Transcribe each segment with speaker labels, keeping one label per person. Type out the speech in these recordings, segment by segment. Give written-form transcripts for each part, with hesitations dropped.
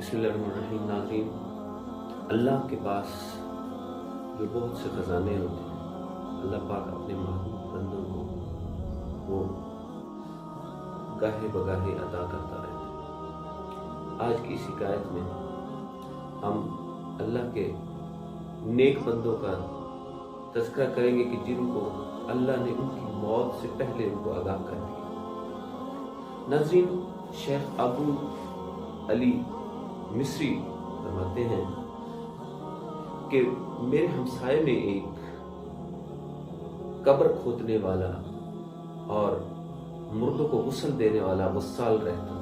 Speaker 1: बिस्मिल्लाहिर्रहमानिर्रहीम। नाज़रीन, अल्लाह के पास जो बहुत से ख़जाने होते हैं, अल्लाह पाक अपने महबूब बंदों को वो गाहे बगाहे अता करता रहता है। आज की शिकायत में हम अल्लाह के नेक बंदों का तज़किरा करेंगे कि जिनको अल्लाह ने उनकी मौत से पहले उनको आगाह कर दिया। नाज़रीन, शेख अबू अली मिस्री फरमाते हैं कि मेरे हमसाये में एक कब्र खोदने वाला और मुर्दों को गुस्ल देने वाला वस्साल रहता था।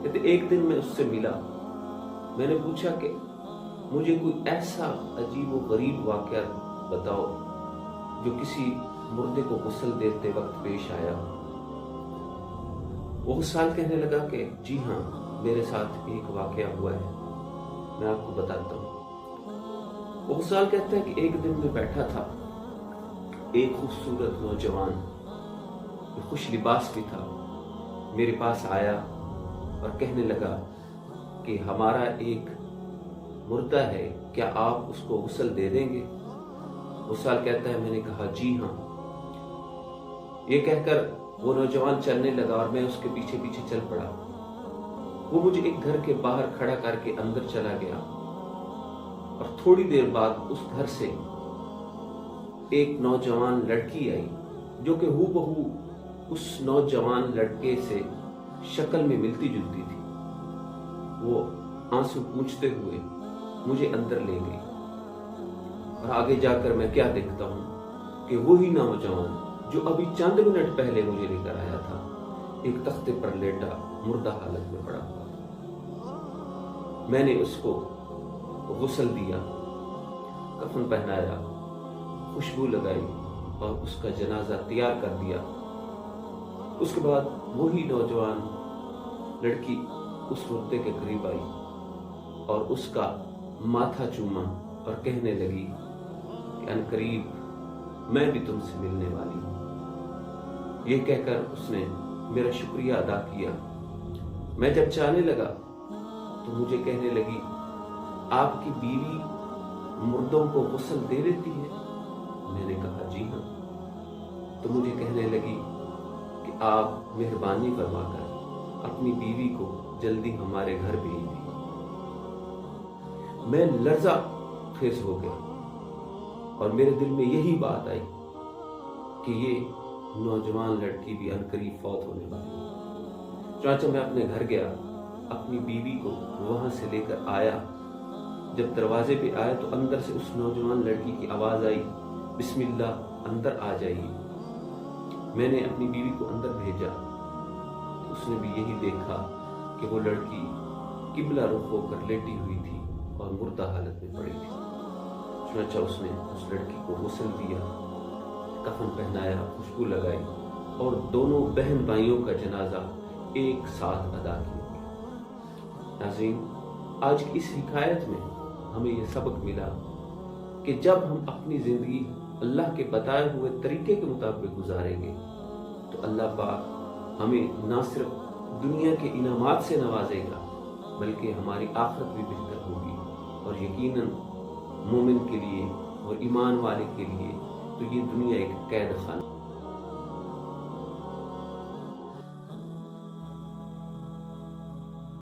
Speaker 1: कहते एक दिन मैं उससे मिला। मैंने पूछा कि मुझे कोई ऐसा अजीब व गरीब वाक़या बताओ जो किसी मुर्दे को गुस्ल देते वक्त पेश आया। वो वस्साल कहने लगा कि जी हाँ, मेरे साथ एक वाक़या हुआ है, मैं आपको बताता हूँ। वो वस्साल कहता है कि एक दिन मैं बैठा था, एक खूबसूरत नौजवान खुश लिबास भी था मेरे पास आया और कहने लगा कि हमारा एक मुर्दा है, क्या आप उसको गुस्ल दे देंगे? वस्साल कहता है मैंने कहा जी हाँ। ये कहकर वो नौजवान चलने लगा और मैं उसके पीछे पीछे चल पड़ा। वो मुझे एक घर के बाहर खड़ा करके अंदर चला गया और थोड़ी देर बाद उस घर से एक नौजवान लड़की आई जो कि हूबहू उस नौजवान लड़के से शक्ल में मिलती जुलती थी। वो आंसू पूंछते हुए मुझे अंदर ले गई और आगे जाकर मैं क्या देखता हूं कि वही नौजवान जो अभी चंद मिनट पहले मुझे लेकर आया था एक तख्ते पर लेटा मुर्दा हालत में पड़ा हुआ था। मैंने उसको गुस्ल दिया, कफन पहनाया, खुशबू लगाई और उसका जनाजा तैयार कर दिया। उसके बाद वही नौजवान लड़की उस मुर्दे के करीब आई और उसका माथा चूमा और कहने लगी कि अनकरीब मैं भी तुमसे मिलने वाली हूं। ये कहकर उसने मेरा शुक्रिया अदा किया। मैं जब जाने लगा तो मुझे कहने लगी, आपकी बीवी मुर्दों को गुस्ल दे देती है? मैंने कहा जी हाँ। तो मुझे कहने लगी कि आप मेहरबानी फरमाकर अपनी बीवी को जल्दी हमारे घर भेज दीजिए। मैं लर्जा खेज हो गया और मेरे दिल में यही बात आई कि ये नौजवान लड़की भी अनकरीब फौत होने वाली है। चुनांचे मैं अपने घर गया, अपनी बीवी को वहां से लेकर आया। जब दरवाजे पे आया तो अंदर से उस नौजवान लड़की की आवाज आई, बिस्मिल्लाह, अंदर आ जाइए। मैंने अपनी बीवी को अंदर भेजा। उसने भी यही देखा कि वो लड़की किबला रुख होकर लेटी हुई थी और मुर्दा हालत में पड़ी थी। चुनांचे उसने उस लड़की को गुस्ल दिया, कफन पहनाया, खुशबू लगाई और दोनों बहन भाइयों का जनाजा एक साथ अदा किया गया। नाज़रीन, आज की इस हिकायत में हमें यह सबक मिला कि जब हम अपनी जिंदगी अल्लाह के बताए हुए तरीके के मुताबिक गुजारेंगे तो अल्लाह पाक हमें ना सिर्फ दुनिया के इनामात से नवाजेगा बल्कि हमारी आखिरत भी बेहतर होगी। और यकीनन मोमिन के लिए और ईमान वाले के लिए तो ये दुनिया एक कैद खाना